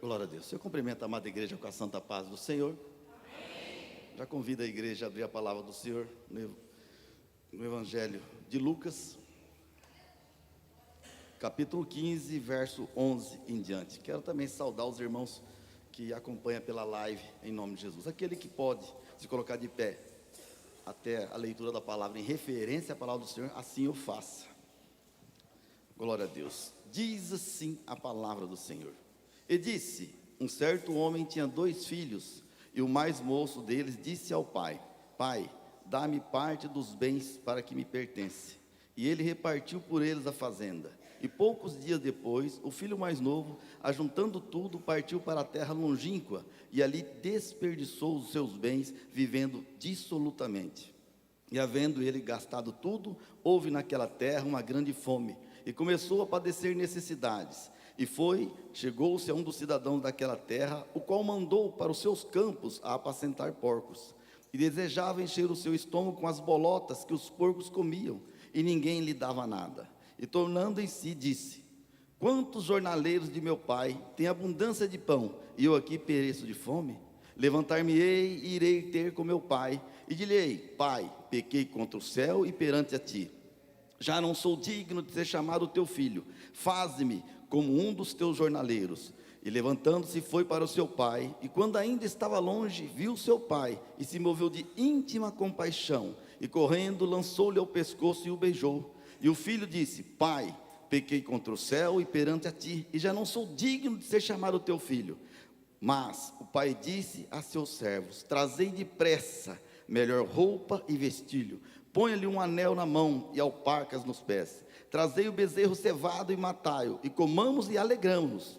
Glória a Deus. Eu cumprimento a amada igreja com a santa paz do Senhor. Amém. Já convido a igreja a abrir a palavra do Senhor no Evangelho de Lucas, capítulo 15, verso 11 em diante. Quero também saudar os irmãos que acompanham pela live, em nome de Jesus. Aquele que pode se colocar de pé até a leitura da palavra em referência à palavra do Senhor, assim o faça. Glória a Deus. Diz assim a palavra do Senhor. E disse: um certo homem tinha 2 filhos, e o mais moço deles disse ao pai: Pai, dá-me parte dos bens para que me pertence. E ele repartiu por eles a fazenda. E poucos dias depois, o filho mais novo, ajuntando tudo, partiu para a terra longínqua, e ali desperdiçou os seus bens, vivendo dissolutamente. E havendo ele gastado tudo, houve naquela terra uma grande fome, e começou a padecer necessidades. E chegou-se a um dos cidadãos daquela terra, o qual mandou para os seus campos a apacentar porcos, e desejava encher o seu estômago com as bolotas que os porcos comiam, e ninguém lhe dava nada. E tornando em si, disse: quantos jornaleiros de meu pai têm abundância de pão, e eu aqui pereço de fome? Levantar-me-ei e irei ter com meu pai, e direi: Pai, pequei contra o céu e perante a ti. Já não sou digno de ser chamado teu filho. Faze-me como um dos teus jornaleiros. E levantando-se foi para o seu pai, e quando ainda estava longe, viu seu pai, e se moveu de íntima compaixão, e correndo lançou-lhe ao pescoço e o beijou. E o filho disse: Pai, pequei contra o céu e perante a ti, e já não sou digno de ser chamado teu filho. Mas o pai disse a seus servos: trazei depressa melhor roupa e vestilho, ponha-lhe um anel na mão e alparcas nos pés. Trazei o bezerro cevado e matai-o, e comamos e alegramos-nos,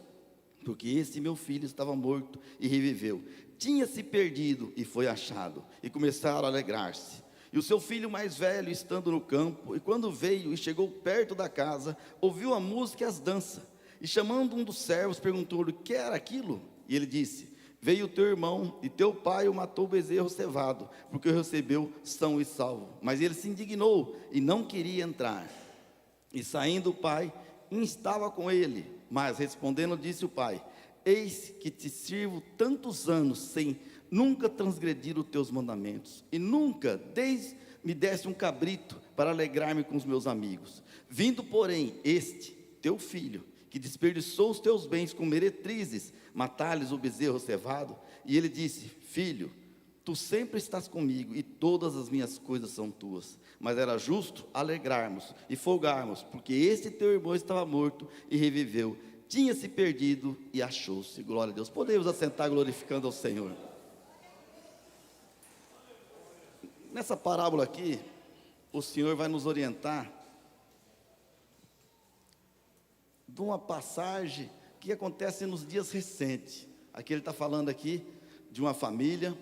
porque esse meu filho estava morto e reviveu, tinha-se perdido e foi achado, e começaram a alegrar-se. E o seu filho mais velho, estando no campo, e quando veio e chegou perto da casa, ouviu a música e as danças, e chamando um dos servos, perguntou-lhe: que era aquilo? E ele disse: veio teu irmão, e teu pai o matou o bezerro cevado, porque o recebeu são e salvo. Mas ele se indignou, e não queria entrar. E saindo o pai, instava com ele. Mas respondendo, disse o pai: eis que te sirvo tantos anos, sem nunca transgredir os teus mandamentos, e nunca me deste um cabrito para alegrar-me com os meus amigos. Vindo, porém, este teu filho, que desperdiçou os teus bens com meretrizes, matar-lhes o bezerro cevado. E ele disse: filho, tu sempre estás comigo, e todas as minhas coisas são tuas. Mas era justo alegrarmos e folgarmos, porque este teu irmão estava morto e reviveu, tinha-se perdido e achou-se. Glória a Deus. Podemos assentar glorificando ao Senhor. Nessa parábola aqui, o Senhor vai nos orientar de uma passagem que acontece nos dias recentes. Aqui ele está falando aqui de uma família,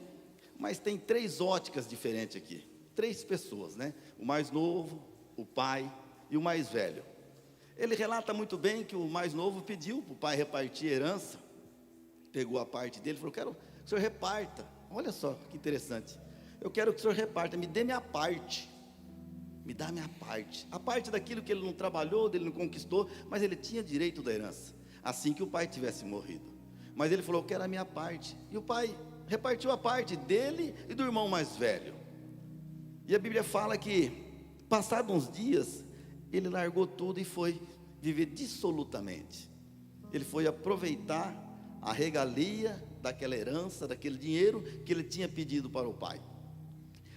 mas tem 3 óticas diferentes aqui. 3 pessoas, né? O mais novo, o pai e o mais velho. Ele relata muito bem que o mais novo pediu para o pai repartir a herança, pegou a parte dele e falou: quero que o senhor reparta. Olha só que interessante. Eu quero que o senhor reparta, me dê minha parte. Me dá minha parte. A parte daquilo que ele não trabalhou, ele não conquistou, mas ele tinha direito da herança, assim que o pai tivesse morrido. Mas ele falou: eu quero a minha parte. E o pai repartiu a parte dele e do irmão mais velho. E a Bíblia fala que, passados uns dias, ele largou tudo e foi viver dissolutamente. Ele foi aproveitar a regalia daquela herança, daquele dinheiro que ele tinha pedido para o pai.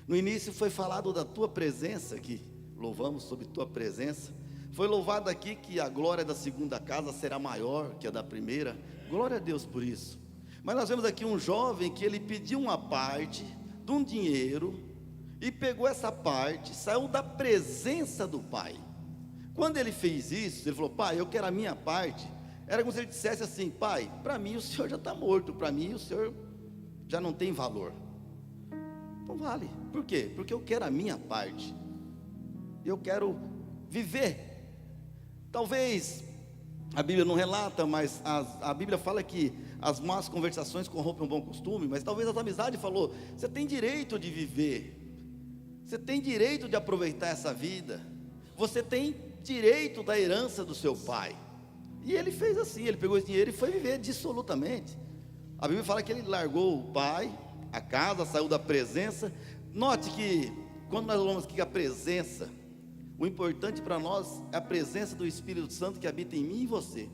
No início foi falado da tua presença, que louvamos sobre tua presença. Foi louvado aqui que a glória da segunda casa será maior que a da primeira. Glória a Deus por isso. Mas nós vemos aqui um jovem que ele pediu uma parte de um dinheiro, e pegou essa parte, saiu da presença do pai. Quando ele fez isso, ele falou: pai, eu quero a minha parte. Era como se ele dissesse assim: pai, para mim o senhor já está morto, para mim o senhor já não tem valor. Não vale. Por quê? Porque eu quero a minha parte. Eu quero viver. Talvez a Bíblia não relata, mas a Bíblia fala que as más conversações corrompem um bom costume. Mas talvez a amizade falou: você tem direito de viver, você tem direito de aproveitar essa vida, você tem direito da herança do seu pai. E ele fez assim, ele pegou esse dinheiro e foi viver dissolutamente. A Bíblia fala que ele largou o pai, a casa, saiu da presença. Note que quando nós falamos aqui que a presença, o importante para nós é a presença do Espírito Santo que habita em mim e você.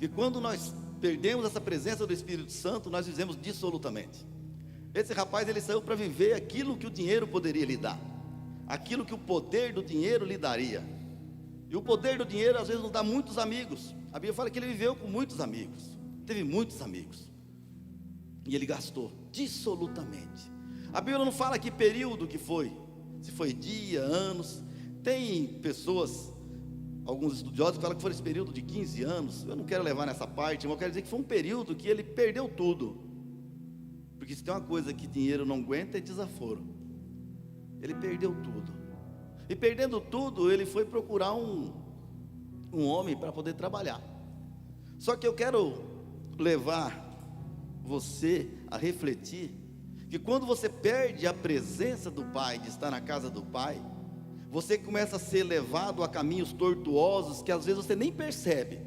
E quando nós perdemos essa presença do Espírito Santo, nós vivemos dissolutamente. Esse rapaz, ele saiu para viver aquilo que o dinheiro poderia lhe dar, aquilo que o poder do dinheiro lhe daria. E o poder do dinheiro às vezes nos dá muitos amigos. A Bíblia fala que ele viveu com muitos amigos, teve muitos amigos, e ele gastou dissolutamente. A Bíblia não fala que período que foi, se foi dia, anos. Tem pessoas, alguns estudiosos falam que foi esse período de 15 anos. Eu não quero levar nessa parte, mas eu quero dizer que foi um período que ele perdeu tudo. Porque se tem uma coisa que dinheiro não aguenta é desaforo. Ele perdeu tudo. E perdendo tudo, ele foi procurar um homem para poder trabalhar. Só que eu quero levar você a refletir que quando você perde a presença do Pai, de estar na casa do Pai, você começa a ser levado a caminhos tortuosos que às vezes você nem percebe,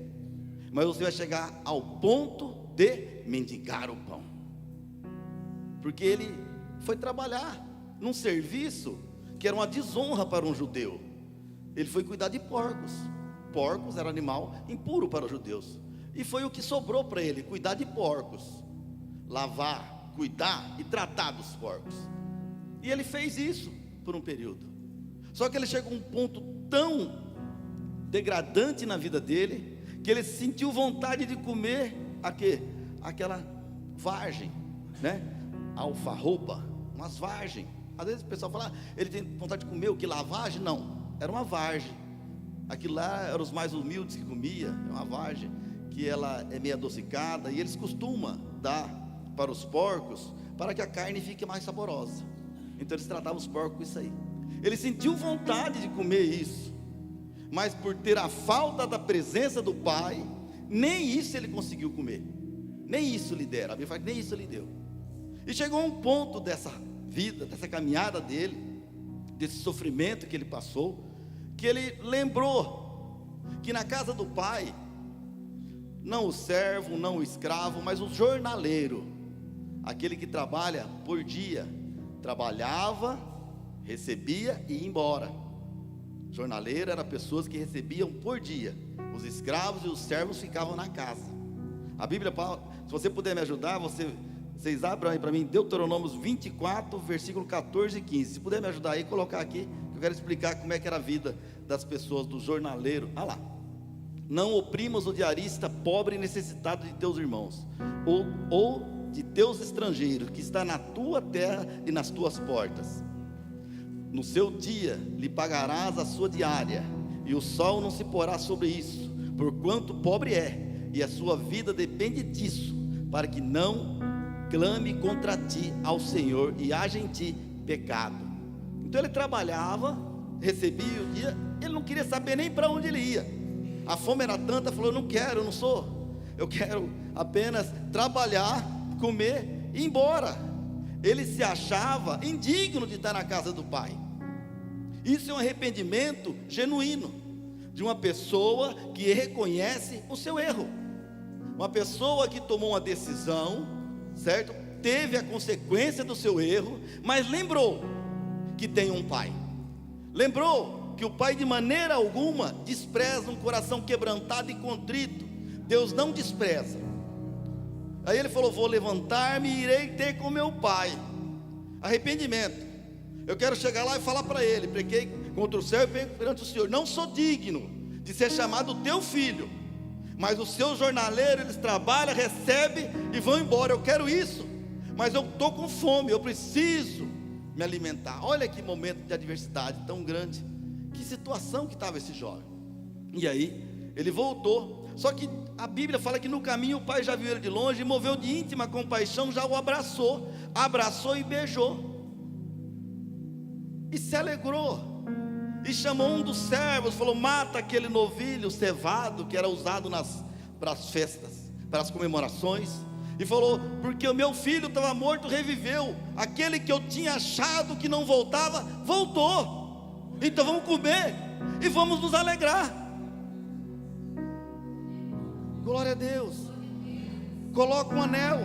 mas você vai chegar ao ponto de mendigar o pão, porque ele foi trabalhar num serviço que era uma desonra para um judeu. Ele foi cuidar de porcos. Porcos era animal impuro para os judeus, e foi o que sobrou para ele, cuidar de porcos, lavar, cuidar e tratar dos porcos. E ele fez isso por um período. Só que ele chegou a um ponto tão degradante na vida dele, que ele sentiu vontade de comer aquela vargem, né? Alfarroba, umas vargens. Às vezes o pessoal fala, ele tem vontade de comer o que? Lavagem? Não, era uma vargem. Aquilo lá eram os mais humildes que comia. É uma vargem que ela é meio adocicada, e eles costumam dar para os porcos, para que a carne fique mais saborosa. Então eles tratavam os porcos com isso aí. Ele sentiu vontade de comer isso, mas por ter a falta da presença do Pai, nem isso ele conseguiu comer, nem isso lhe deram. A Bíblia fala que nem isso lhe deu. E chegou a um ponto dessa vida, dessa caminhada dele, desse sofrimento que ele passou, que ele lembrou que na casa do Pai, não o servo, não o escravo, mas o jornaleiro, aquele que trabalha por dia, trabalhava, recebia e ia embora. Jornaleiro era pessoas que recebiam por dia. Os escravos e os servos ficavam na casa. A Bíblia fala, se você puder me ajudar, vocês abrem aí para mim Deuteronômio 24, versículo 14 e 15. Se puder me ajudar aí, colocar aqui, eu quero explicar como é que era a vida das pessoas, do jornaleiro. Ah lá. Não oprimas o diarista pobre e necessitado de teus irmãos, ou de teus estrangeiros, que está na tua terra e nas tuas portas. No seu dia lhe pagarás a sua diária, e o sol não se porá sobre isso, porquanto pobre é, e a sua vida depende disso, para que não clame contra ti ao Senhor, e haja em ti pecado. Então ele trabalhava, recebia o dia, ele não queria saber nem para onde ele ia. A fome era tanta, falou, eu quero apenas trabalhar, comer e ir embora. Ele se achava indigno de estar na casa do Pai. Isso é um arrependimento genuíno, de uma pessoa que reconhece o seu erro, uma pessoa que tomou uma decisão, certo? Teve a consequência do seu erro, mas lembrou que tem um Pai, lembrou que o Pai de maneira alguma despreza um coração quebrantado e contrito. Deus não despreza. Aí ele falou, vou levantar-me e irei ter com meu Pai. Arrependimento. Eu quero chegar lá e falar para ele, pequei contra o céu e perante o Senhor, não sou digno de ser chamado teu filho, mas os seus jornaleiros, eles trabalham, recebem e vão embora. Eu quero isso, mas eu estou com fome, eu preciso me alimentar. Olha que momento de adversidade tão grande, que situação que estava esse jovem. E aí ele voltou, só que a Bíblia fala que no caminho o pai já viu ele de longe e moveu de íntima compaixão, já o abraçou e beijou, e se alegrou, e chamou um dos servos, falou, mata aquele novilho cevado que era usado para as festas, para as comemorações, e falou, porque o meu filho estava morto, reviveu, aquele que eu tinha achado que não voltava, voltou, então vamos comer e vamos nos alegrar. Glória a Deus. Coloca um anel,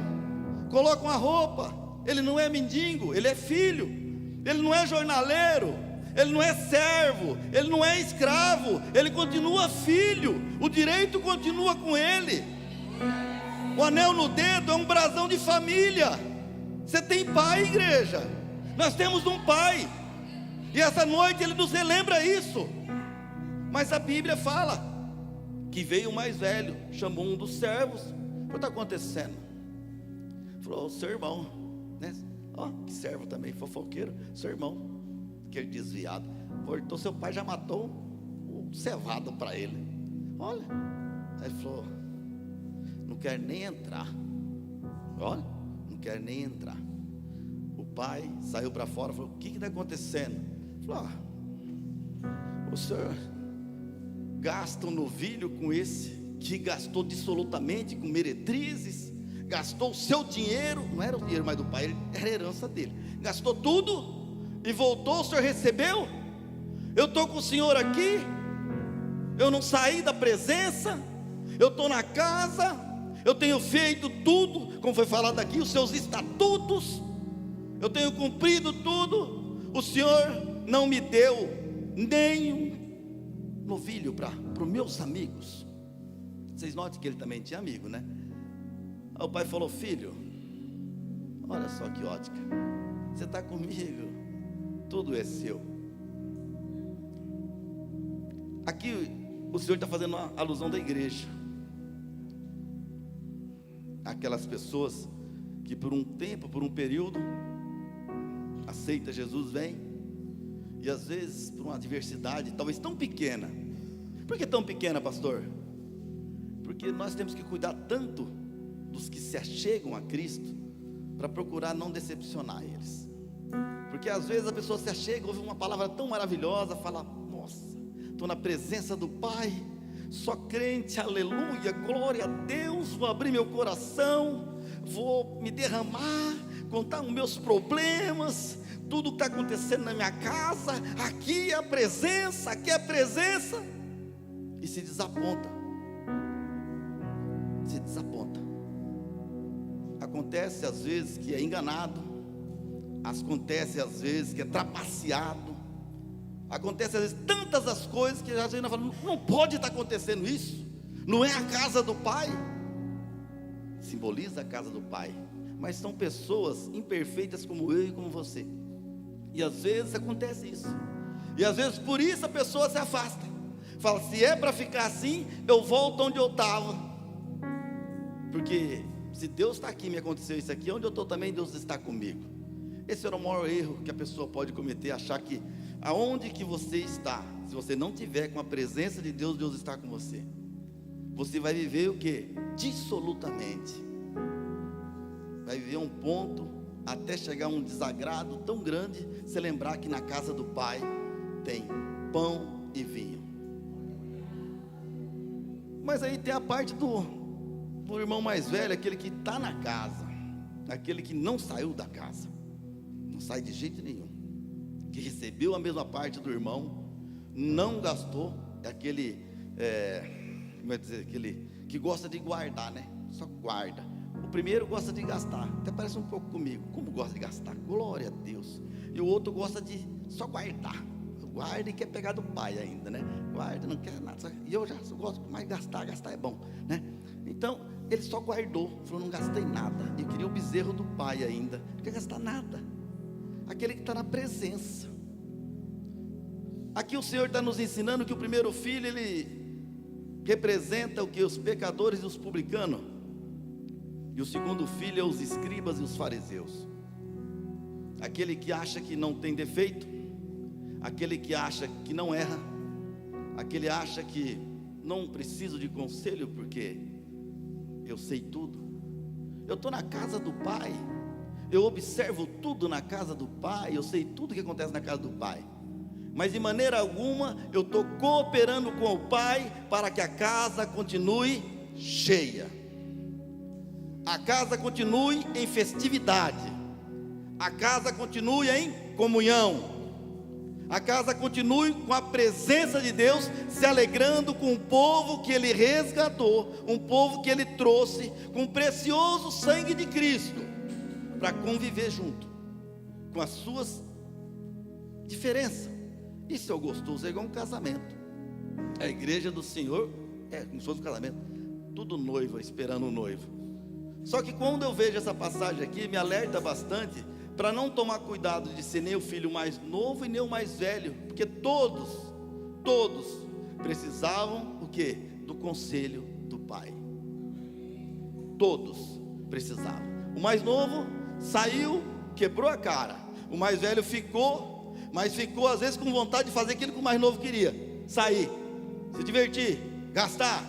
coloca uma roupa. Ele não é mendigo, ele é filho. Ele não é jornaleiro, ele não é servo, ele não é escravo, ele continua filho. O direito continua com ele. O anel no dedo é um brasão de família. Você tem pai, igreja. Nós temos um pai. E essa noite ele nos relembra isso. Mas a Bíblia fala que veio o mais velho, chamou um dos servos. O que está acontecendo? Falou: seu irmão, né? Ó, que servo também, fofoqueiro. Seu irmão, aquele desviado, voltou, seu pai já matou o cevado para ele. Olha. Aí ele falou: não quero nem entrar. Olha, não quero nem entrar. O pai saiu para fora e falou: o que está acontecendo? Falou: o senhor gasta um novilho com esse que gastou dissolutamente com meretrizes, gastou o seu dinheiro, não era o dinheiro mais do pai, era a herança dele, gastou tudo e voltou. O senhor recebeu? Eu estou com o senhor aqui, eu não saí da presença, eu estou na casa, eu tenho feito tudo, como foi falado aqui, os seus estatutos, eu tenho cumprido tudo. O senhor não me deu nenhum novilho para os meus amigos. Vocês notem que ele também tinha amigo, né? Aí o pai falou: filho, olha só que ótica, você está comigo, tudo é seu. Aqui o Senhor está fazendo uma alusão da igreja, aquelas pessoas que por um tempo, por um período, aceita Jesus, vem, e às vezes por uma adversidade, talvez tão pequena. Por que tão pequena, pastor? Porque nós temos que cuidar tanto dos que se achegam a Cristo, para procurar não decepcionar eles. Porque às vezes a pessoa se achega, ouve uma palavra tão maravilhosa, fala: nossa, estou na presença do Pai, só crente, aleluia, glória a Deus, vou abrir meu coração, vou me derramar, contar os meus problemas, tudo que está acontecendo na minha casa, aqui é a presença, aqui é a presença, e se desaponta. Acontece às vezes que é enganado, acontece às vezes que é trapaceado, acontece às vezes tantas as coisas que a gente fala: não pode estar acontecendo isso, não é a casa do Pai. Simboliza a casa do Pai, mas são pessoas imperfeitas como eu e como você, e às vezes acontece isso, e às vezes por isso a pessoa se afasta, fala: se é para ficar assim, eu volto onde eu estava, porque se Deus está aqui, me aconteceu isso aqui, onde eu estou também Deus está comigo. Esse é o maior erro que a pessoa pode cometer, achar que aonde que você está, se você não tiver com a presença de Deus, Deus está com você. Você vai viver o que? Dissolutamente. Vai viver um ponto, até chegar a um desagrado tão grande, se lembrar que na casa do Pai tem pão e vinho. Mas aí tem a parte do irmão mais velho, aquele que está na casa, aquele que não saiu da casa, não sai de jeito nenhum, que recebeu a mesma parte do irmão, não gastou, é aquele, como é dizer, aquele que gosta de guardar, né? Só guarda. O primeiro gosta de gastar, até parece um pouco comigo, como gosta de gastar, glória a Deus. E o outro gosta de só guardar, guarda e quer pegar do pai ainda, né? Guarda, não quer nada, e eu já gosto mais de gastar é bom, né? Então ele só guardou, falou: não gastei nada, eu queria o bezerro do pai ainda, não quer gastar nada. Aquele que está na presença. Aqui o Senhor está nos ensinando que o primeiro filho, ele representa o que? Os pecadores e os publicanos, e o segundo filho é os escribas e os fariseus. Aquele que acha que não tem defeito, aquele que acha que não erra, aquele que acha que não preciso de conselho porque eu sei tudo, eu estou na casa do Pai, eu observo tudo na casa do Pai, eu sei tudo que acontece na casa do Pai, mas de maneira alguma eu estou cooperando com o Pai para que a casa continue cheia, a casa continue em festividade, a casa continue em comunhão. A casa continue com a presença de Deus, se alegrando com o povo que Ele resgatou, um povo que Ele trouxe com o precioso sangue de Cristo, para conviver junto com as suas diferenças. Isso é o gostoso, é igual um casamento. A igreja do Senhor é como se fosse um casamento, tudo noivo, esperando o noivo. Só que quando eu vejo essa passagem aqui, me alerta bastante para não tomar cuidado de ser nem o filho mais novo e nem o mais velho, porque todos precisavam o quê? Do conselho do pai. Todos precisavam. O mais novo saiu, quebrou a cara. O mais velho ficou, mas ficou às vezes com vontade de fazer aquilo que o mais novo queria: sair, se divertir, gastar,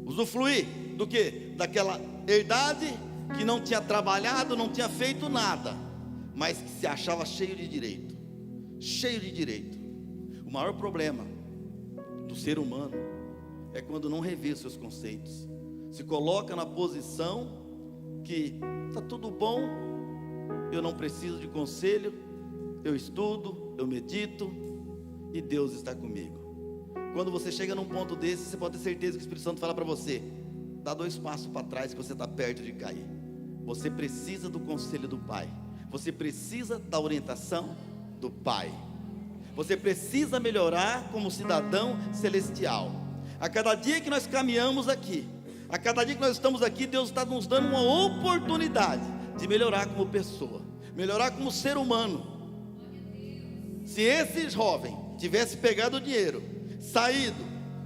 usufruir do quê? Daquela herdade que não tinha trabalhado, não tinha feito nada, mas que se achava cheio de direito. Cheio de direito. O maior problema do ser humano é quando não revê seus conceitos, se coloca na posição que está tudo bom, eu não preciso de conselho, eu estudo, eu medito e Deus está comigo. Quando você chega num ponto desse, você pode ter certeza que o Espírito Santo fala para você: dá 2 passos para trás que você está perto de cair. Você precisa do conselho do Pai, você precisa da orientação do Pai, você precisa melhorar como cidadão celestial. A cada dia que nós caminhamos aqui, a cada dia que nós estamos aqui, Deus está nos dando uma oportunidade de melhorar como pessoa, melhorar como ser humano. Se esse jovem tivesse pegado o dinheiro, saído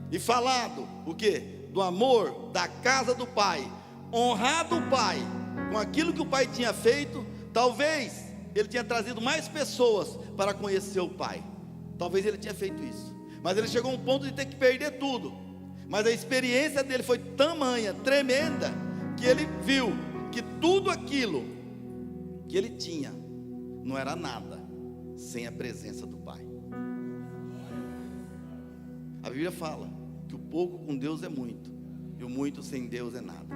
e falado o quê? Do amor da casa do Pai, honrado o Pai com aquilo que o Pai tinha feito, talvez ele tinha trazido mais pessoas para conhecer o Pai. Talvez ele tinha feito isso, mas ele chegou a um ponto de ter que perder tudo. Mas a experiência dele foi tamanha, tremenda, que ele viu que tudo aquilo que ele tinha não era nada sem a presença do Pai. A Bíblia fala que o pouco com Deus é muito, e o muito sem Deus é nada.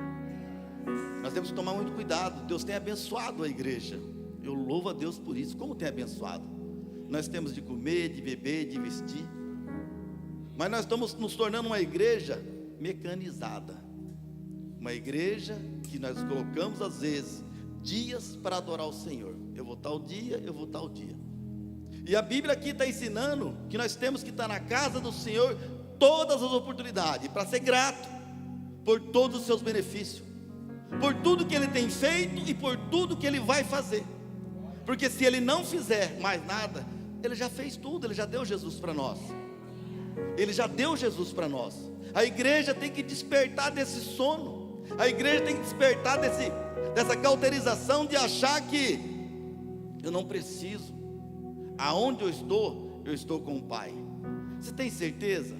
Nós temos que tomar muito cuidado. Deus tem abençoado a igreja, eu louvo a Deus por isso. Como tem abençoado? Nós temos de comer, de beber, de vestir, mas nós estamos nos tornando uma igreja mecanizada, uma igreja que nós colocamos às vezes dias para adorar o Senhor. Eu vou tal dia, eu vou tal dia. E a Bíblia aqui está ensinando que nós temos que estar na casa do Senhor todas as oportunidades, para ser grato por todos os seus benefícios, por tudo que Ele tem feito e por tudo que Ele vai fazer. Porque se Ele não fizer mais nada, Ele já fez tudo, Ele já deu Jesus para nós. Ele já deu Jesus para nós. A igreja tem que despertar desse sono. A igreja tem que despertar dessa cauterização de achar que eu não preciso. Aonde eu estou com o Pai. Você tem certeza?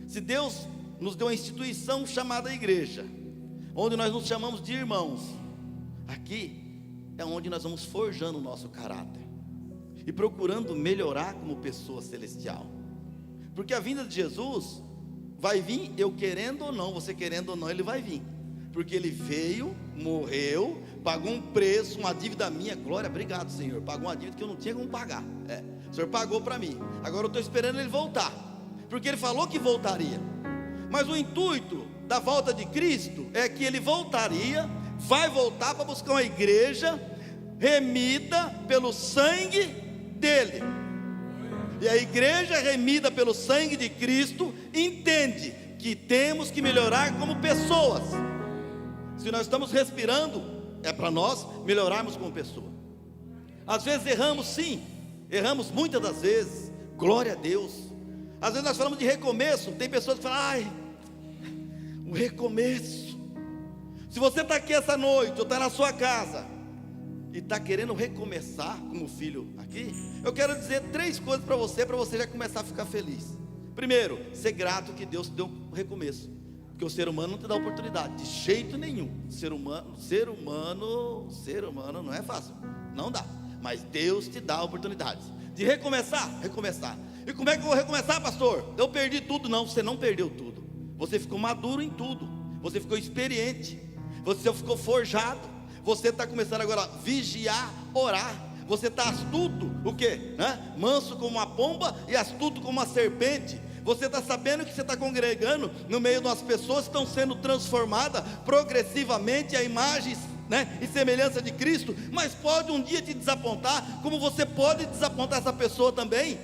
Se Deus nos deu uma instituição chamada igreja, onde nós nos chamamos de irmãos, aqui é onde nós vamos forjando o nosso caráter e procurando melhorar como pessoa celestial. Porque a vinda de Jesus vai vir, eu querendo ou não, você querendo ou não, Ele vai vir. Porque Ele veio, morreu, pagou um preço, uma dívida minha. Glória, obrigado Senhor, pagou uma dívida que eu não tinha como pagar. O Senhor pagou para mim. Agora eu estou esperando Ele voltar, porque Ele falou que voltaria. Mas o intuito da volta de Cristo é que Ele voltaria, vai voltar para buscar uma igreja remida pelo sangue dEle. E a igreja remida pelo sangue de Cristo entende que temos que melhorar como pessoas. Se nós estamos respirando, é para nós melhorarmos como pessoa. Às vezes erramos, sim, erramos muitas das vezes, glória a Deus. Às vezes nós falamos de recomeço, tem pessoas que falam, ai, o recomeço. Se você está aqui essa noite, ou está na sua casa, e está querendo recomeçar como filho aqui, eu quero dizer 3 coisas para você já começar a ficar feliz. Primeiro, ser grato que Deus te deu um recomeço, porque o ser humano não te dá oportunidade, de jeito nenhum. Ser humano não é fácil, não dá, mas Deus te dá oportunidades de recomeçar. E como é que eu vou recomeçar, pastor? Eu perdi tudo. Não, você não perdeu tudo, você ficou maduro em tudo, você ficou experiente, você ficou forjado. Você está começando agora a vigiar, orar. Você está astuto, o quê? Manso como uma pomba e astuto como uma serpente. Você está sabendo que você está congregando no meio de umas pessoas que estão sendo transformadas progressivamente à imagem, e semelhança de Cristo, mas pode um dia te desapontar, como você pode desapontar essa pessoa também.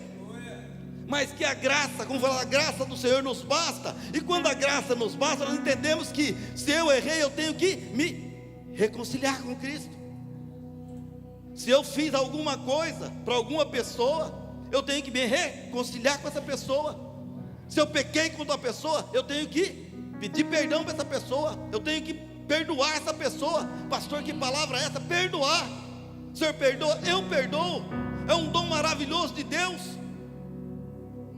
Mas que a graça, como fala, a graça do Senhor nos basta. E quando a graça nos basta, nós entendemos que se eu errei, eu tenho que me reconciliar com Cristo. Se eu fiz alguma coisa para alguma pessoa, eu tenho que me reconciliar com essa pessoa. Se eu pequei contra a pessoa, eu tenho que pedir perdão para essa pessoa. Eu tenho que perdoar essa pessoa. Pastor, que palavra é essa? Perdoar. O Senhor perdoa, eu perdoo. É um dom maravilhoso de Deus.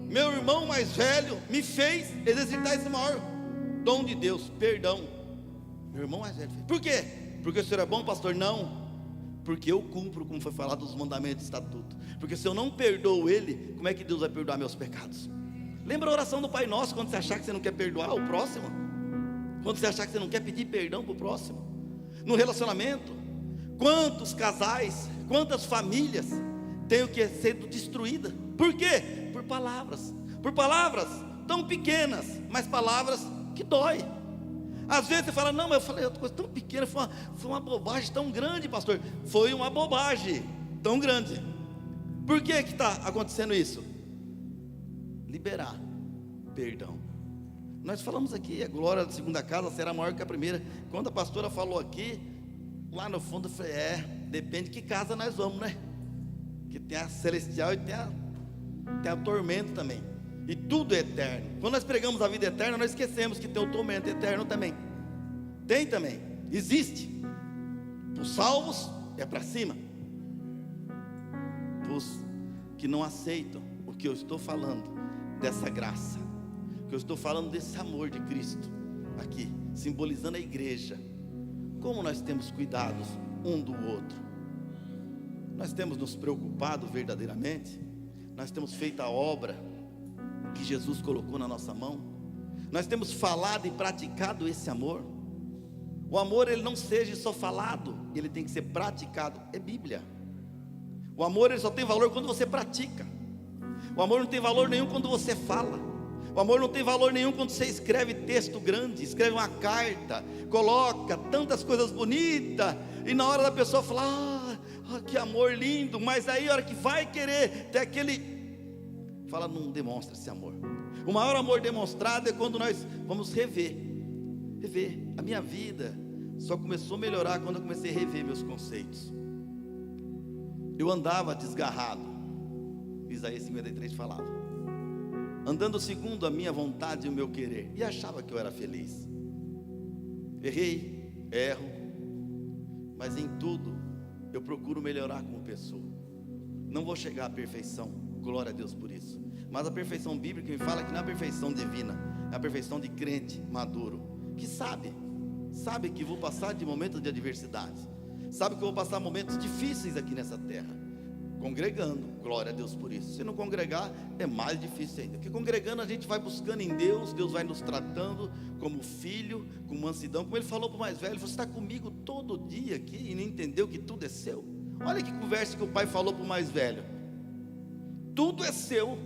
Meu irmão mais velho me fez exercitar esse maior dom de Deus, perdão. Meu irmão mais velho. Por quê? Porque o Senhor é bom, pastor? Não. Porque eu cumpro, como foi falado, os mandamentos e estatutos. Porque se eu não perdoo ele, como é que Deus vai perdoar meus pecados? Lembra a oração do Pai Nosso, quando você achar que você não quer perdoar o próximo? Quando você achar que você não quer pedir perdão para o próximo? No relacionamento, quantos casais, quantas famílias têm que ser destruídas? Por quê? Por palavras tão pequenas, mas palavras que dói. Às vezes você fala, não, mas eu falei outra coisa tão pequena, foi uma bobagem tão grande, pastor. Foi uma bobagem tão grande. Por que está acontecendo isso? Liberar perdão. Nós falamos aqui, a glória da segunda casa será maior que a primeira. Quando a pastora falou aqui, lá no fundo eu falei, depende de que casa nós vamos, né? Que tem a celestial e tem a tormento também. E tudo é eterno. Quando nós pregamos a vida eterna, nós esquecemos que tem o tormento eterno também. Tem também, existe. Os salvos é para cima. Os que não aceitam o que eu estou falando, dessa graça, que eu estou falando desse amor de Cristo, aqui, simbolizando a igreja. Como nós temos cuidados um do outro. Nós temos nos preocupado verdadeiramente. Nós temos feito a obra que Jesus colocou na nossa mão. Nós temos falado e praticado esse amor. O amor, ele não seja só falado, ele tem que ser praticado. É Bíblia. O amor, ele só tem valor quando você pratica. O amor não tem valor nenhum quando você fala. O amor não tem valor nenhum quando você escreve texto grande, escreve uma carta, coloca tantas coisas bonitas, e na hora da pessoa falar, que amor lindo, mas aí a hora que vai querer ter aquele, fala, não demonstra esse amor. O maior amor demonstrado é quando nós vamos rever. A minha vida só começou a melhorar quando eu comecei a rever meus conceitos. Eu andava desgarrado, Isaías 53 falava, andando segundo a minha vontade e o meu querer, e achava que eu era feliz. Erro, mas em tudo eu procuro melhorar como pessoa. Não vou chegar à perfeição, glória a Deus por isso, mas a perfeição bíblica me fala que não é a perfeição divina, é a perfeição de crente maduro, que sabe que vou passar de momentos de adversidade, sabe que eu vou passar momentos difíceis aqui nessa terra, congregando, glória a Deus por isso. Se não congregar, é mais difícil ainda, porque congregando a gente vai buscando em Deus, Deus vai nos tratando como filho, com mansidão, como ele falou para o mais velho, você está comigo todo dia aqui, e não entendeu que tudo é seu. Olha que conversa que o pai falou para o mais velho, tudo é seu,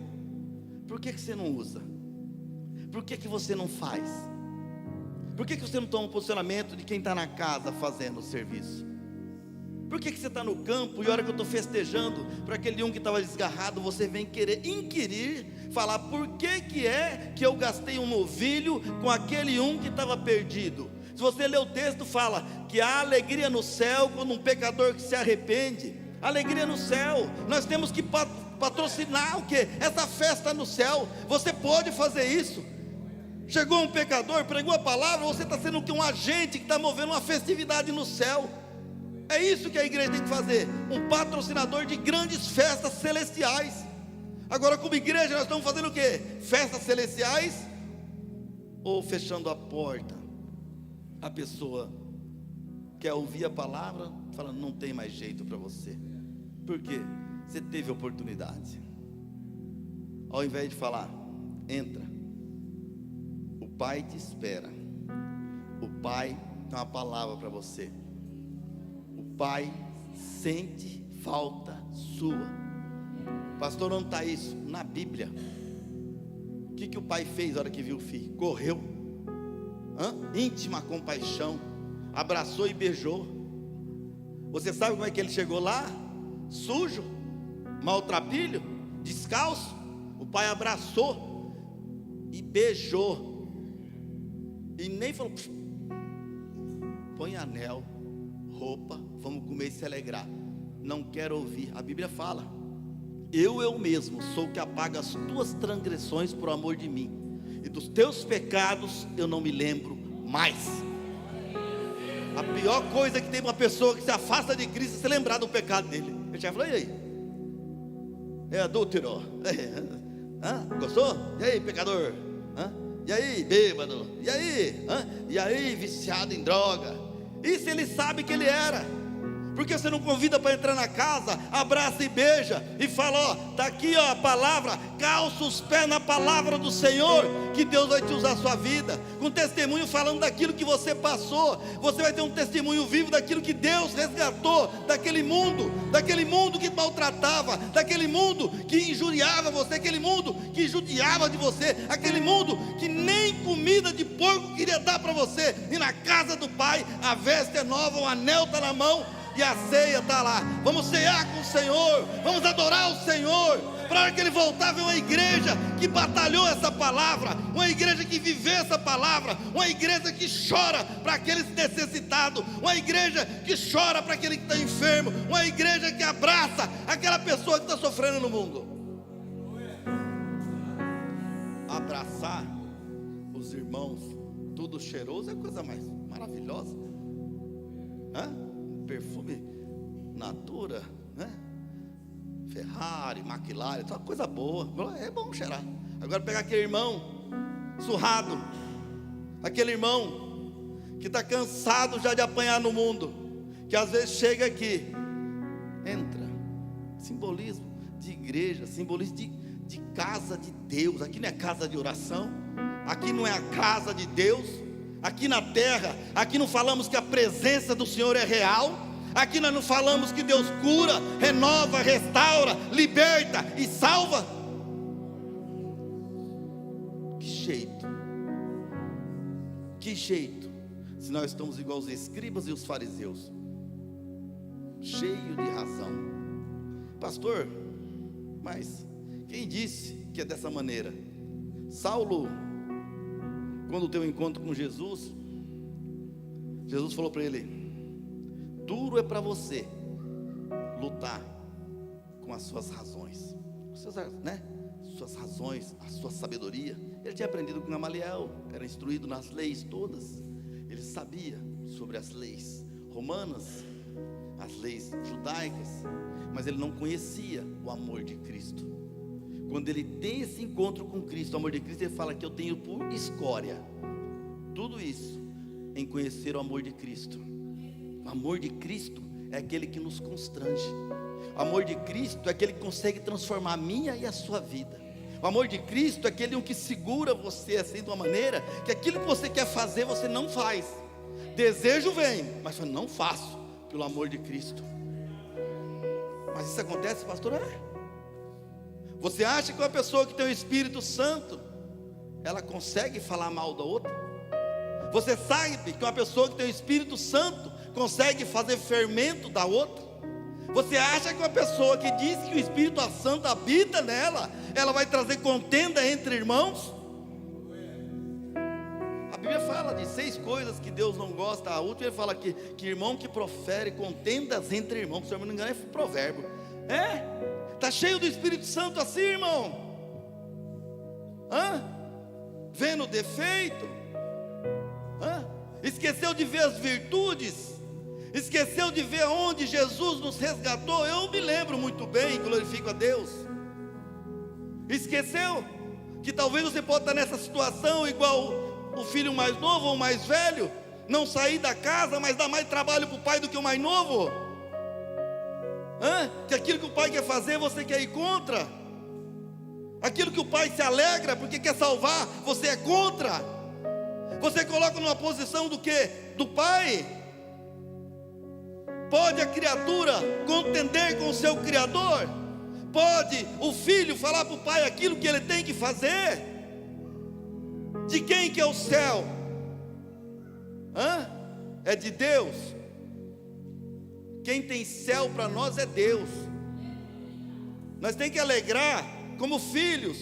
por que você não usa? Por que você não faz? Por que você não toma um posicionamento de quem está na casa fazendo o serviço? Por que você está no campo e a hora que eu estou festejando para aquele um que estava desgarrado, você vem querer inquirir, falar por que é que eu gastei um novilho com aquele um que estava perdido? Se você ler o texto, fala que há alegria no céu quando um pecador que se arrepende. Alegria no céu. Nós temos que patrocinar o quê? Essa festa no céu. Você pode fazer isso. Chegou um pecador, pregou a palavra, você está sendo um agente que está movendo uma festividade no céu. É isso que a igreja tem que fazer, um patrocinador de grandes festas celestiais. Agora, como igreja, nós estamos fazendo o quê? Festas celestiais? Ou fechando a porta? A pessoa quer ouvir a palavra, fala, não tem mais jeito para você. Por quê? Você teve oportunidade. Ao invés de falar, entra, o Pai te espera. O Pai tem uma palavra para você. O Pai sente falta sua. Pastor, onde está isso? Na Bíblia. O que o pai fez na hora que viu o filho? Correu, íntima compaixão, abraçou e beijou. Você sabe como é que ele chegou lá? Sujo, maltrapilho, descalço. O pai abraçou e beijou, e nem falou: põe anel, roupa, vamos comer e se alegrar. Não quero ouvir. A Bíblia fala: eu mesmo sou o que apaga as tuas transgressões por amor de mim, e dos teus pecados eu não me lembro mais. A pior coisa que tem uma pessoa que se afasta de Cristo é se lembrar do pecado dele. Ele já falou: e aí? É adúltero? Gostou? E aí, pecador? E aí, bêbado? E aí? E aí, viciado em droga? Isso ele sabe que ele era. Porque você não convida para entrar na casa, abraça e beija, e fala: ó, está aqui ó, a palavra, calça os pés na palavra do Senhor, que Deus vai te usar a sua vida, com testemunho falando daquilo que você passou. Você vai ter um testemunho vivo daquilo que Deus resgatou, daquele mundo que maltratava, daquele mundo que injuriava você, aquele mundo que judiava de você, aquele mundo que nem comida de porco queria dar para você, e na casa do Pai a veste é nova, o anel está na mão, e a ceia está lá. Vamos cear com o Senhor, vamos adorar o Senhor. Para a hora que Ele voltar, ver uma igreja que batalhou essa palavra, uma igreja que viveu essa palavra, uma igreja que chora para aqueles necessitados, uma igreja que chora para aquele que está enfermo, uma igreja que abraça aquela pessoa que está sofrendo no mundo. Abraçar os irmãos, tudo cheiroso, é a coisa mais maravilhosa. Perfume Natura, né? Ferrari, McLaren, é uma coisa boa, é bom cheirar. Agora pegar aquele irmão surrado, aquele irmão que está cansado já de apanhar no mundo, que às vezes chega aqui, entra, simbolismo de igreja, simbolismo de casa de Deus. Aqui não é casa de oração, aqui não é a casa de Deus. Aqui na terra, aqui não falamos que a presença do Senhor é real. Aqui nós não falamos que Deus cura, renova, restaura, liberta e salva. Que jeito, se nós estamos igual os escribas e os fariseus, cheio de razão. Pastor, mas quem disse que é dessa maneira? Saulo, quando teve um encontro com Jesus, Jesus falou para ele: duro é para você lutar com as suas razões, suas razões, a sua sabedoria. Ele tinha aprendido com Gamaliel, era instruído nas leis todas, ele sabia sobre as leis romanas, as leis judaicas, mas ele não conhecia o amor de Cristo. Quando ele tem esse encontro com Cristo, o amor de Cristo, ele fala que eu tenho por escória tudo isso em conhecer o amor de Cristo. O amor de Cristo é aquele que nos constrange. O amor de Cristo é aquele que consegue transformar a minha e a sua vida. O amor de Cristo é aquele que segura você assim de uma maneira que aquilo que você quer fazer você não faz. Desejo vem, mas eu não faço pelo amor de Cristo. Mas isso acontece, pastor? Você acha que uma pessoa que tem o Espírito Santo, ela consegue falar mal da outra? Você sabe que uma pessoa que tem o Espírito Santo consegue fazer fermento da outra? Você acha que uma pessoa que diz que o Espírito Santo habita nela, ela vai trazer contenda entre irmãos? A Bíblia fala de 6 coisas que Deus não gosta. A última ele fala que irmão que profere contendas entre irmãos, se eu não me engano é provérbio. Está cheio do Espírito Santo assim, irmão? Vendo defeito? Esqueceu de ver as virtudes? Esqueceu de ver onde Jesus nos resgatou? Eu me lembro muito bem, glorifico a Deus. Esqueceu que talvez você pode estar nessa situação igual o filho mais novo ou o mais velho, não sair da casa, mas dá mais trabalho para o pai do que o mais novo? Que aquilo que o pai quer fazer, você quer ir contra. Aquilo que o pai se alegra porque quer salvar, você é contra. Você coloca numa posição do quê? Do pai. Pode a criatura contender com o seu Criador? Pode o filho falar para o pai aquilo que ele tem que fazer? De quem que é o céu? É de Deus. Quem tem céu para nós é Deus. Nós temos que alegrar como filhos,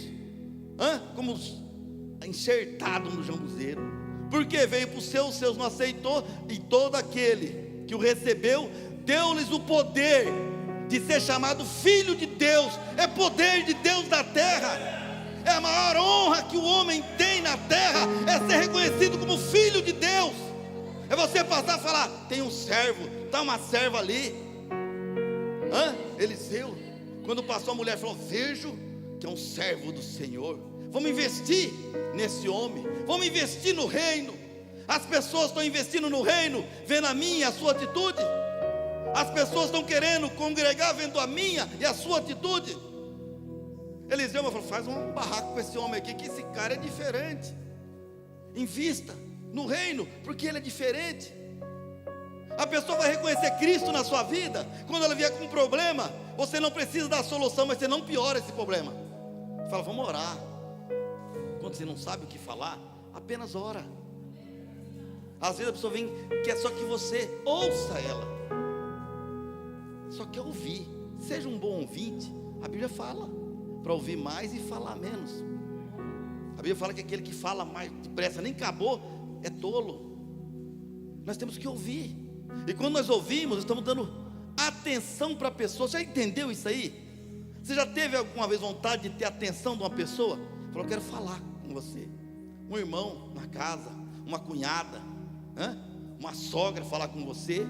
como enxertados no jambuzeiro. Porque veio para os seus não aceitou, e todo aquele que o recebeu, deu-lhes o poder de ser chamado filho de Deus. É poder de Deus na terra. É a maior honra que o homem tem na terra, é ser reconhecido como filho de Deus. É você passar e falar: tem um servo, está uma serva ali. Eliseu, quando passou a mulher, falou: vejo que é um servo do Senhor. Vamos investir nesse homem, vamos investir no reino. As pessoas estão investindo no reino, vendo a minha e a sua atitude. As pessoas estão querendo congregar, vendo a minha e a sua atitude. Eliseu falou: faz um barraco com esse homem aqui, que esse cara é diferente. Invista no reino, porque ele é diferente. A pessoa vai reconhecer Cristo na sua vida. Quando ela vier com um problema, você não precisa dar a solução, mas você não piora esse problema. Fala: vamos orar. Quando você não sabe o que falar, apenas ora. Às vezes a pessoa vem, quer só que você ouça ela, só quer ouvir. Seja um bom ouvinte. A Bíblia fala para ouvir mais e falar menos. A Bíblia fala que aquele que fala mais depressa, nem acabou, é tolo. Nós temos que ouvir. E quando nós ouvimos, estamos dando atenção para a pessoa. Já entendeu isso aí? Você já teve alguma vez vontade de ter atenção de uma pessoa? Falou: eu quero falar com você. Um irmão na casa, uma cunhada, uma sogra falar com você,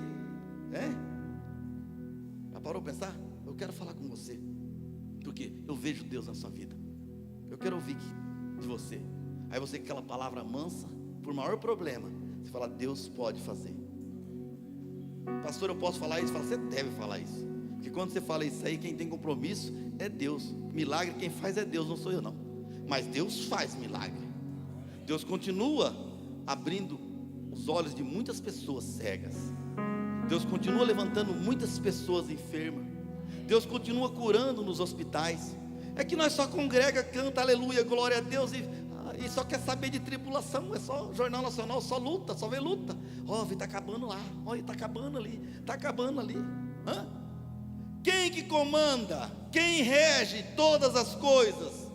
Já parou para pensar? Eu quero falar com você, porque eu vejo Deus na sua vida. Eu quero ouvir de você. Aí você, com aquela palavra mansa, por maior problema, você fala: Deus pode fazer. Pastor, eu posso falar isso? Fala: você deve falar isso. Porque quando você fala isso aí, quem tem compromisso é Deus. Milagre quem faz é Deus, não sou eu não. Mas Deus faz milagre. Deus continua abrindo os olhos de muitas pessoas cegas. Deus continua levantando muitas pessoas enfermas. Deus continua curando nos hospitais. É que nós só congrega, canta aleluia, glória a Deus, e só quer saber de tribulação. É só Jornal Nacional, só luta, só vê luta. Está acabando lá, está acabando ali, está acabando ali. Quem que comanda? Quem rege todas as coisas?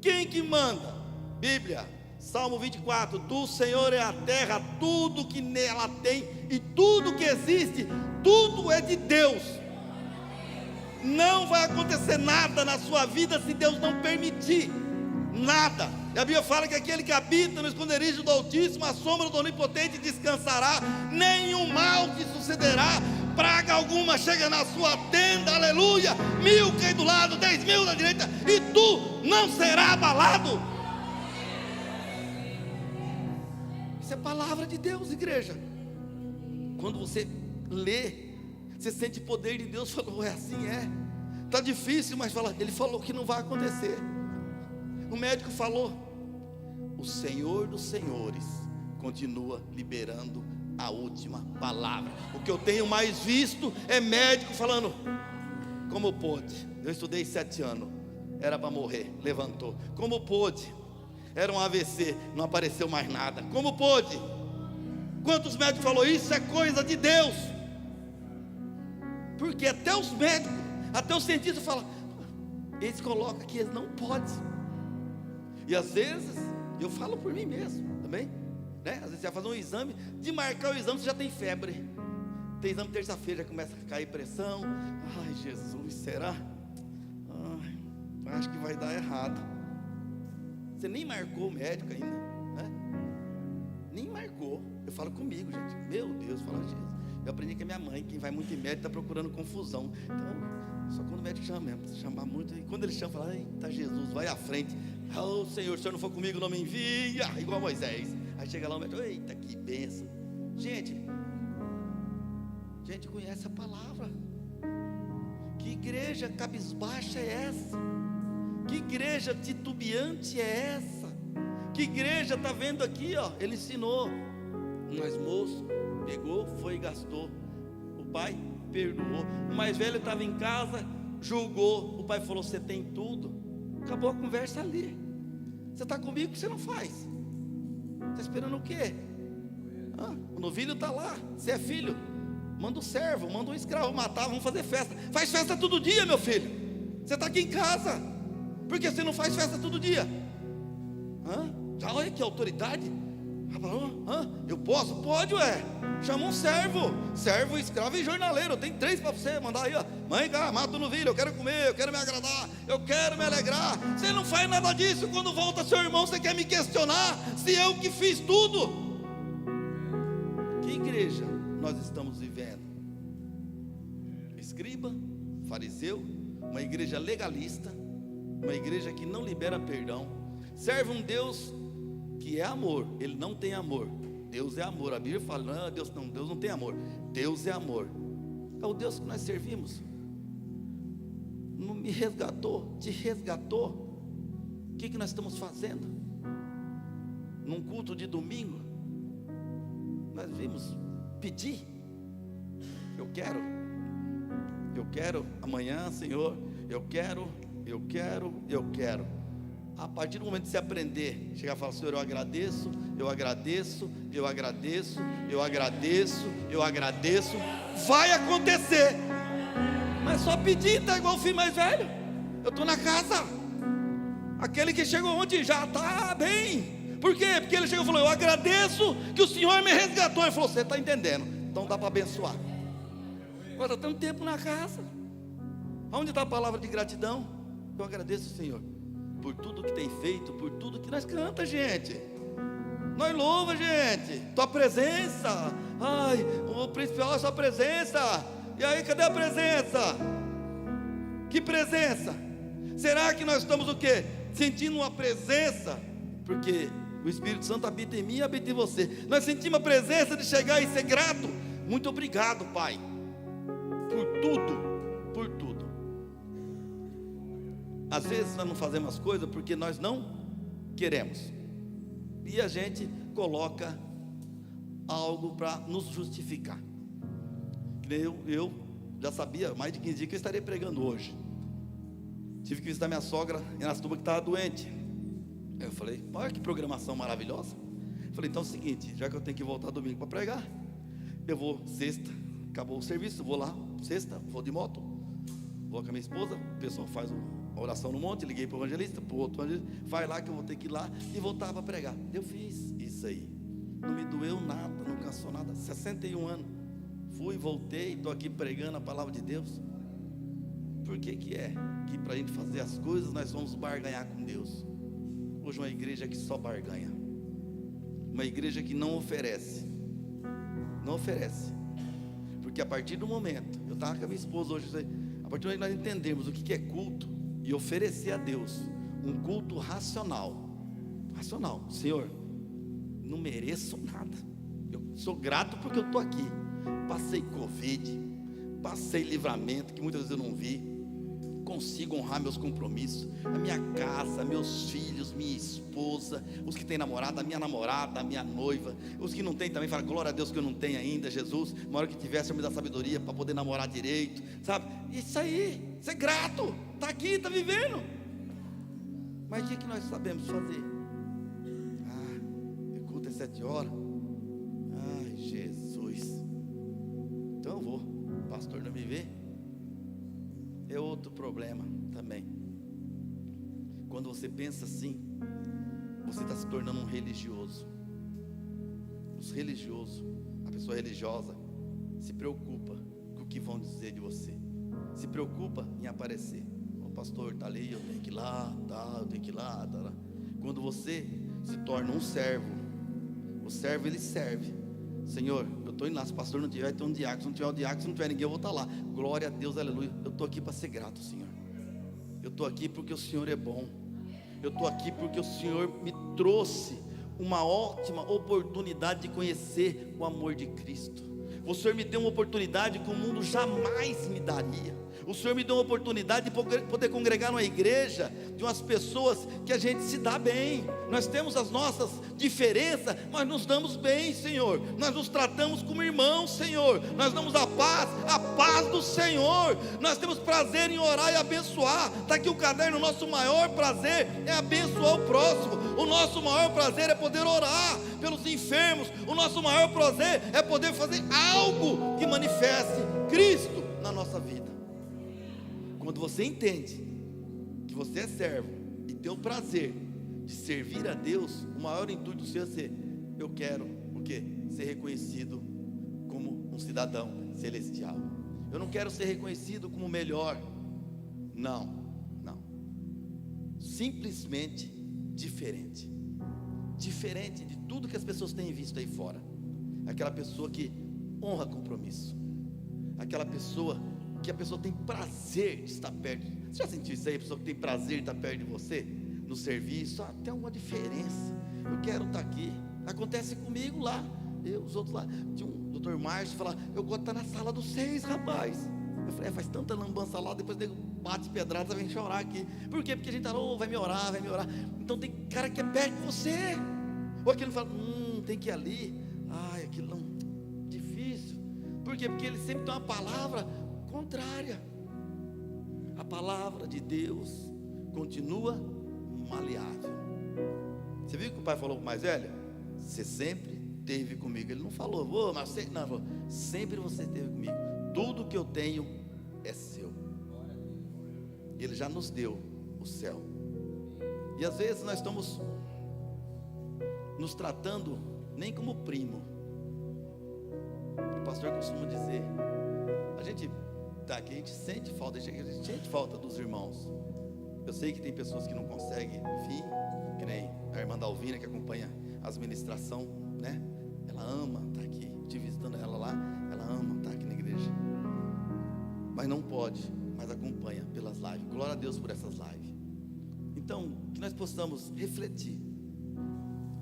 Quem que manda? Bíblia, Salmo 24: do Senhor é a terra, tudo que nela tem, e tudo que existe, tudo é de Deus. Não vai acontecer nada na sua vida se Deus não permitir. Nada. E a Bíblia fala que aquele que habita no esconderijo do Altíssimo, a sombra do Onipotente descansará. Nenhum mal te sucederá, praga alguma chega na sua tenda, aleluia. 1000 cai do lado, 10.000 da direita, e tu não será abalado. Isso é palavra de Deus, igreja. Quando você lê, você sente o poder de Deus. Falou: assim é. Está difícil, mas fala: ele falou que não vai acontecer. O médico falou. O Senhor dos Senhores continua liberando a última palavra. O que eu tenho mais visto é médico falando: como pôde? Eu estudei 7 anos, era para morrer, levantou. Como pôde? Era um AVC, não apareceu mais nada. Como pôde? Quantos médicos falou: isso é coisa de Deus? Porque até os médicos, até os cientistas falam, eles colocam que eles não podem. E às vezes, eu falo por mim mesmo também, né? Às vezes você vai fazer um exame, de marcar o exame você já tem febre. Tem exame terça-feira, já começa a cair pressão. Ai, Jesus, será? Ai, acho que vai dar errado. Você nem marcou o médico ainda, né? Nem marcou. Eu falo comigo, gente. Meu Deus, fala Jesus. Eu aprendi com a minha mãe, quem vai muito em médico está procurando confusão. Então, só quando o médico chama mesmo, se chamar muito, e quando ele chama, fala: eita Jesus, vai à frente. Oh Senhor, se o Senhor não for comigo, não me envia, igual Moisés. Aí chega lá o médico: eita, que bênção. Gente conhece a palavra. Que igreja cabisbaixa é essa? Que igreja titubeante é essa? Que igreja, está vendo aqui, ó, ele ensinou Mas moço, pegou, foi e gastou. O pai perdoou. O mais velho estava em casa, julgou. O pai falou: você tem tudo. Acabou a conversa ali. Você está comigo, o que você não faz? Está esperando o quê? O novilho está lá. Você é filho, manda um servo, manda um escravo matar. Vamos fazer festa. Faz festa todo dia, meu filho. Você está aqui em casa. Por que você não faz festa todo dia? Já olha que autoridade. Eu posso? Pode, ué. Chama um servo, escravo e jornaleiro. Tem 3 para você mandar aí, ó. Mãe, cá, mata o novilho, eu quero comer, eu quero me agradar, eu quero me alegrar. Você não faz nada disso. Quando volta seu irmão, você quer me questionar se eu que fiz tudo. Que igreja nós estamos vivendo? Escriba, fariseu, uma igreja legalista, uma igreja que não libera perdão, serve um Deus que é amor. Ele não tem amor. Deus é amor. A Bíblia fala: não, Deus não tem amor. Deus é amor. É o Deus que nós servimos. Não me resgatou, te resgatou. O que nós estamos fazendo? Num culto de domingo, nós vimos pedir. Eu quero amanhã, Senhor. Eu quero. A partir do momento que você aprender, chegar e falar: Senhor, eu agradeço, vai acontecer. Mas só pedir, está igual o filho mais velho. Eu estou na casa. Aquele que chegou ontem já está bem. Por quê? Porque ele chegou e falou: eu agradeço que o Senhor me resgatou. Ele falou: você está entendendo? Então dá para abençoar. Agora está tanto tempo na casa. Onde está a palavra de gratidão? Eu agradeço, Senhor, por tudo que tem feito, por tudo que nós canta, gente. Nós louva, gente. Tua presença. Ai, o principal é a sua presença. E aí, cadê a presença? Que presença? Será que nós estamos o quê? Sentindo uma presença? Porque o Espírito Santo habita em mim e habita em você. Nós sentimos a presença de chegar e ser grato. Muito obrigado, Pai, por tudo, por tudo. Às vezes nós não fazemos as coisas porque nós não queremos, e a gente coloca algo para nos justificar. Eu já sabia mais de 15 dias que eu estaria pregando hoje. Tive que visitar minha sogra em Araçatuba, que estava doente. Eu falei: olha que programação maravilhosa. Falei: então é o seguinte, já que eu tenho que voltar domingo para pregar, eu vou sexta, acabou o serviço, vou lá, sexta, vou de moto, vou com a minha esposa, o pessoal faz uma oração no monte, liguei para o evangelista, para o outro evangelista, vai lá que eu vou ter que ir lá e voltar para pregar. Eu fiz isso aí, não me doeu nada, não cansou nada, 61 anos, fui, voltei, estou aqui pregando a palavra de Deus. Por que é que para a gente fazer as coisas nós vamos barganhar com Deus? Hoje uma igreja que só barganha, uma igreja que não oferece, porque a partir do momento, eu estava com a minha esposa hoje, a partir do momento que nós entendemos o que é culto e oferecer a Deus um culto racional, Senhor, não mereço nada, eu sou grato porque eu estou aqui, passei Covid, passei livramento que muitas vezes eu não vi, consigo honrar meus compromissos, a minha casa, meus filhos, minha esposa, os que têm namorada, a minha noiva, os que não têm também, fala: glória a Deus que eu não tenho ainda, Jesus, uma hora que tivesse eu me dá sabedoria para poder namorar direito, sabe? Isso aí, ser grato, está aqui, está vivendo. Mas o que nós sabemos fazer? O culto é 7 horas, ai Jesus, então eu vou, o pastor não me vê. É outro problema também. Quando você pensa assim, você está se tornando um religioso. Os religiosos, a pessoa religiosa, se preocupa com o que vão dizer de você, se preocupa em aparecer. O pastor está ali, eu tenho que ir lá, eu tenho que ir lá, tá. Quando você se torna um servo, o servo ele serve. Senhor, eu estou indo lá, se o pastor não tiver, vai ter um diácono, se não tiver um diácono, se não tiver ninguém, eu vou estar lá. Glória a Deus, aleluia. Eu estou aqui para ser grato, Senhor. Eu estou aqui porque o Senhor é bom. Eu estou aqui porque o Senhor me trouxe uma ótima oportunidade de conhecer o amor de Cristo. O Senhor me deu uma oportunidade que o mundo jamais me daria. O Senhor me deu uma oportunidade de poder congregar numa igreja de umas pessoas que a gente se dá bem. Nós temos as nossas diferenças, mas nos damos bem, Senhor. Nós nos tratamos como irmãos, Senhor. Nós damos a paz do Senhor. Nós temos prazer em orar e abençoar. Está aqui o caderno. O nosso maior prazer é abençoar o próximo. O nosso maior prazer é poder orar pelos enfermos. O nosso maior prazer é poder fazer algo que manifeste Cristo na nossa vida. Quando você entende que você é servo e tem o prazer de servir a Deus, o maior intuito seu é ser: eu quero o quê? Ser reconhecido como um cidadão celestial. Eu não quero ser reconhecido como melhor. Não. Simplesmente diferente. Diferente de tudo que as pessoas têm visto aí fora. Aquela pessoa que honra compromisso. Aquela pessoa que a pessoa tem prazer de estar perto. Você já sentiu isso aí? A pessoa que tem prazer de estar perto de você no serviço, tem alguma diferença. Eu quero estar aqui. Acontece comigo lá, os outros lá. Tinha um doutor Márcio falar: eu gosto de estar na sala dos 6, rapaz. Eu falei: faz tanta lambança lá, depois o nego bate pedrada, vem chorar aqui. Por quê? Porque a gente fala: vai me orar. Então tem cara que é perto de você. Ou aquele fala: tem que ir ali. Aquilo não, difícil. Por quê? Porque ele sempre tem uma palavra contrária. A palavra de Deus continua maleável. Você viu que o pai falou para o mais velho? Você sempre esteve comigo. Ele não falou: mas você, não, falou: sempre você esteve comigo. Tudo que eu tenho é seu. Ele já nos deu o céu. E às vezes nós estamos nos tratando nem como primo. O pastor costuma dizer: a gente está aqui, a gente sente falta dos irmãos. Eu sei que tem pessoas que não conseguem vir, que nem a irmã Dalvina, que acompanha as ministrações, né? Ela ama estar aqui, te visitando ela lá, ela ama estar aqui na igreja, mas não pode, mas acompanha pelas lives. Glória a Deus por essas lives. Então, que nós possamos refletir.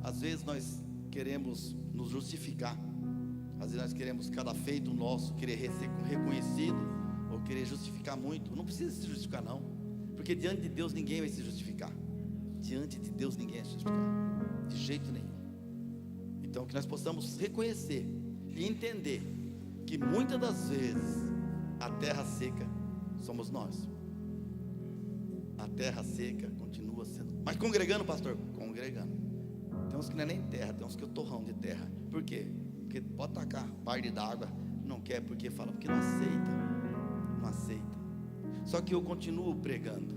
Às vezes nós queremos nos justificar, às vezes nós queremos cada feito nosso querer ser reconhecido, ou querer justificar muito. Não precisa se justificar não, porque diante de Deus ninguém vai se justificar. Diante de Deus ninguém vai se justificar, de jeito nenhum. Então que nós possamos reconhecer e entender que muitas das vezes a terra seca somos nós. A terra seca continua sendo. Mas congregando, pastor? Congregando. Tem uns que não é nem terra, tem uns que é torrão de terra. Por quê? Porque pode tacar balde d'água, não quer, porque fala, porque não aceita. Só que eu continuo pregando,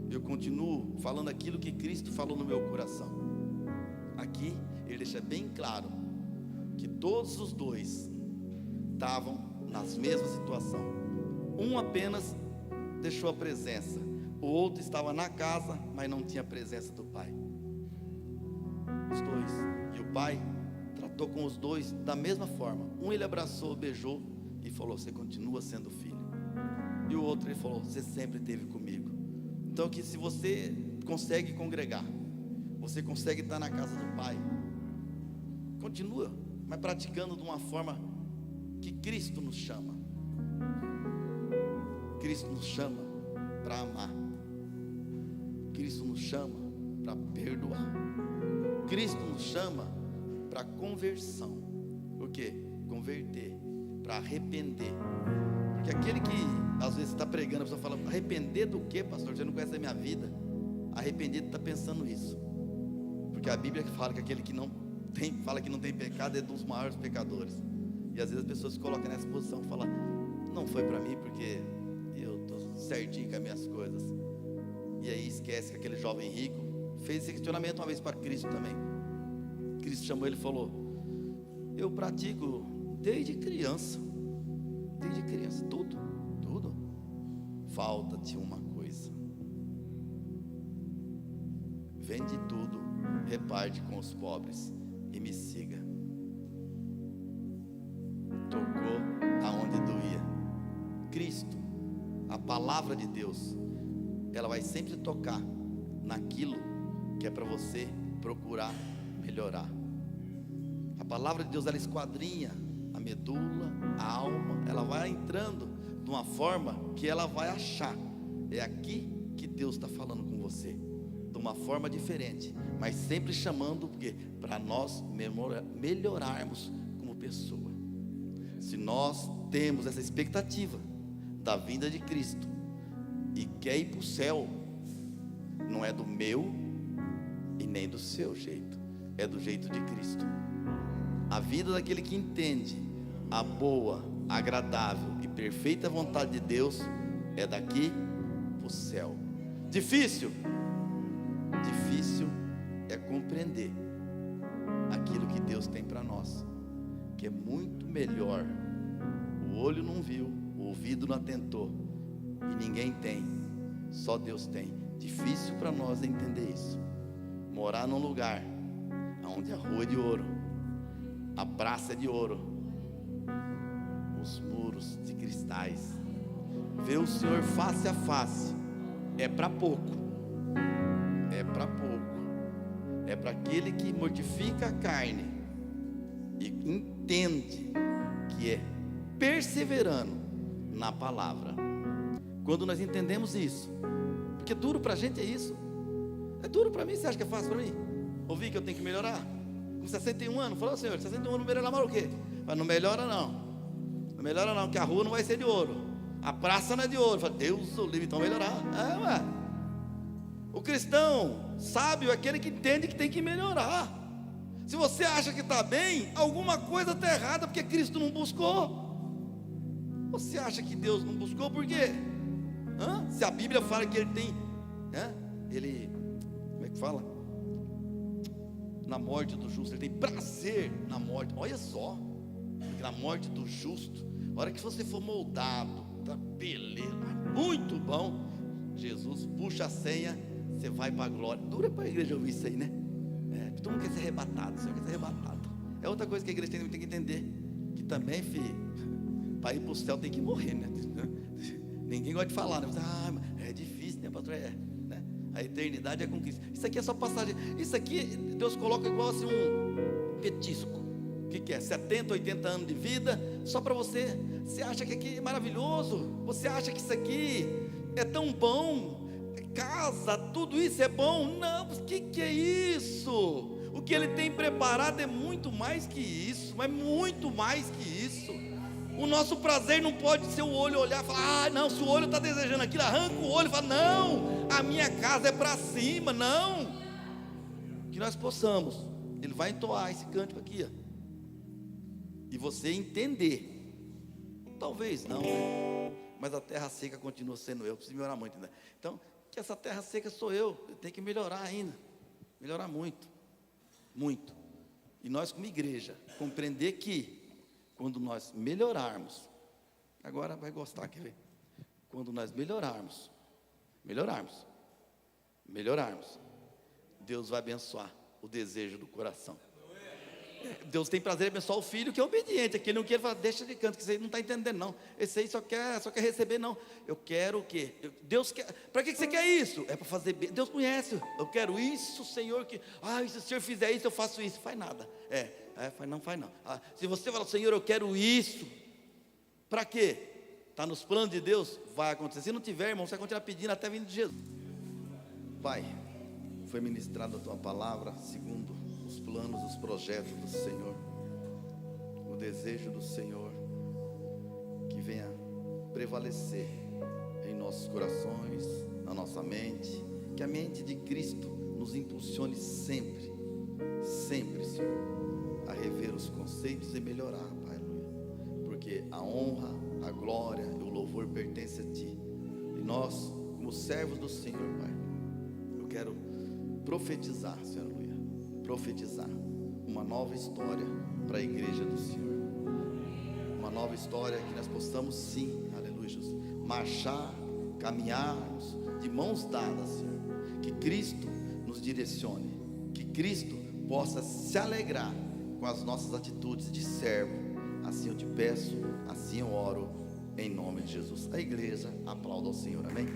eu continuo falando aquilo que Cristo falou no meu coração. Aqui ele deixa bem claro que todos os dois estavam nas mesmas situações. Um apenas deixou a presença, o outro estava na casa, mas não tinha a presença do pai. Os dois, e o pai tratou com os dois da mesma forma. Um ele abraçou, beijou e falou: você continua sendo filho. E o outro ele falou: você sempre esteve comigo. Então que se você consegue congregar, você consegue estar na casa do pai, continua, mas praticando de uma forma que Cristo nos chama. Cristo nos chama para amar. Cristo nos chama para perdoar. Cristo nos chama para conversão. Por quê? Converter, para arrepender. Porque aquele que às vezes está pregando, a pessoa fala: arrepender do quê, pastor? Você não conhece a minha vida. Arrependido está pensando isso. Porque a Bíblia fala que aquele que não tem, fala que não tem pecado é dos maiores pecadores. E às vezes as pessoas se colocam nessa posição, falam: não foi para mim porque eu estou certinho com as minhas coisas. E aí esquece que aquele jovem rico fez esse questionamento uma vez para Cristo também. Cristo chamou ele e falou: eu pratico desde criança, tudo. Falta-te uma coisa: vende tudo, reparte com os pobres e me siga. Tocou aonde doía. Cristo, a palavra de Deus, ela vai sempre tocar naquilo que é para você procurar melhorar. A palavra de Deus, ela esquadrinha a medula, a alma, ela vai entrando de uma forma que ela vai achar, é aqui que Deus está falando com você, de uma forma diferente, mas sempre chamando, porque para nós melhorarmos como pessoa. Se nós temos essa expectativa da vinda de Cristo e quer ir para o céu, não é do meu e nem do seu jeito, é do jeito de Cristo. A vida daquele que entende a boa, agradável e perfeita vontade de Deus é daqui para o céu. Difícil é compreender aquilo que Deus tem para nós, que é muito melhor. O olho não viu, o ouvido não atentou, e ninguém tem, só Deus tem. Difícil para nós entender isso. Morar num lugar onde a rua é de ouro, a praça é de ouro, os muros de cristais, ver o Senhor face a face, é para pouco, é para aquele que mortifica a carne e entende que é perseverando na palavra. Quando nós entendemos isso, porque duro para a gente é isso, é duro para mim. Você acha que é fácil para mim? Ouvir que eu tenho que melhorar? Com 61 anos, falou: Senhor, 61 anos não melhora mais o quê? Mas não melhora não, que a rua não vai ser de ouro, a praça não é de ouro. Fala: Deus o livre, então melhorar. O cristão sábio é aquele que entende que tem que melhorar. Se você acha que está bem, alguma coisa está errada, porque Cristo não buscou. Você acha que Deus não buscou, por quê? Se a Bíblia fala que ele tem, ele, como é que fala? Na morte do justo, ele tem prazer na morte. Olha só, na morte do justo, a hora que você for moldado, tá, beleza, muito bom, Jesus puxa a senha, você vai para a glória. Dura para a igreja ouvir isso aí, né? Todo mundo quer ser arrebatado, o Senhor quer ser arrebatado. É outra coisa que a igreja tem que entender, que também, filho, para ir para o céu tem que morrer, né? Ninguém gosta de falar, né? É difícil, né, pastor? Né? A eternidade é com Cristo. Isso aqui é só passagem. Isso aqui Deus coloca igual assim um petisco. O que é? 70, 80 anos de vida só para você. Você acha que aqui é maravilhoso? Você acha que isso aqui é tão bom? Casa, tudo isso é bom? Não, o que é isso? O que Ele tem preparado é muito mais que isso, mas muito mais que isso. O nosso prazer não pode ser o olho olhar e falar: não, se o olho está desejando aquilo, arranca o olho e fala: não, a minha casa é para cima. Não, que nós possamos, Ele vai entoar esse cântico aqui, e você entender, talvez não, né? Mas a terra seca continua sendo eu, preciso melhorar muito, né? Então, que essa terra seca sou eu tenho que melhorar ainda, melhorar muito, e nós como igreja, compreender que quando nós melhorarmos, agora vai gostar, quer ver? Quando nós melhorarmos, Deus vai abençoar o desejo do coração. Deus tem prazer em abençoar o filho que é obediente. Aquele não quer falar: deixa de canto, que você não está entendendo não. Esse aí só quer receber, não. Eu quero o quê? Deus quer. Para que você quer isso? É para fazer bem. Deus conhece. Eu quero isso, Senhor, que se o Senhor fizer isso, eu faço isso. Faz nada. Faz não. Se você falar: Senhor, eu quero isso, para quê? Está nos planos de Deus, vai acontecer. Se não tiver, irmão, você vai continuar pedindo até vindo de Jesus. Pai, foi ministrada a tua palavra segundo os planos, os projetos do Senhor, o desejo do Senhor, que venha prevalecer em nossos corações, na nossa mente, que a mente de Cristo nos impulsione sempre, Senhor, a rever os conceitos e melhorar, Pai, porque a honra, a glória e o louvor pertencem a Ti, e nós, como servos do Senhor, Pai, eu quero profetizar, Senhor, profetizar uma nova história para a igreja do Senhor, uma nova história que nós possamos sim, aleluia, Jesus, marchar, caminharmos de mãos dadas, Senhor, que Cristo nos direcione, que Cristo possa se alegrar com as nossas atitudes de servo. Assim eu te peço, assim eu oro, em nome de Jesus. A igreja aplauda ao Senhor, amém?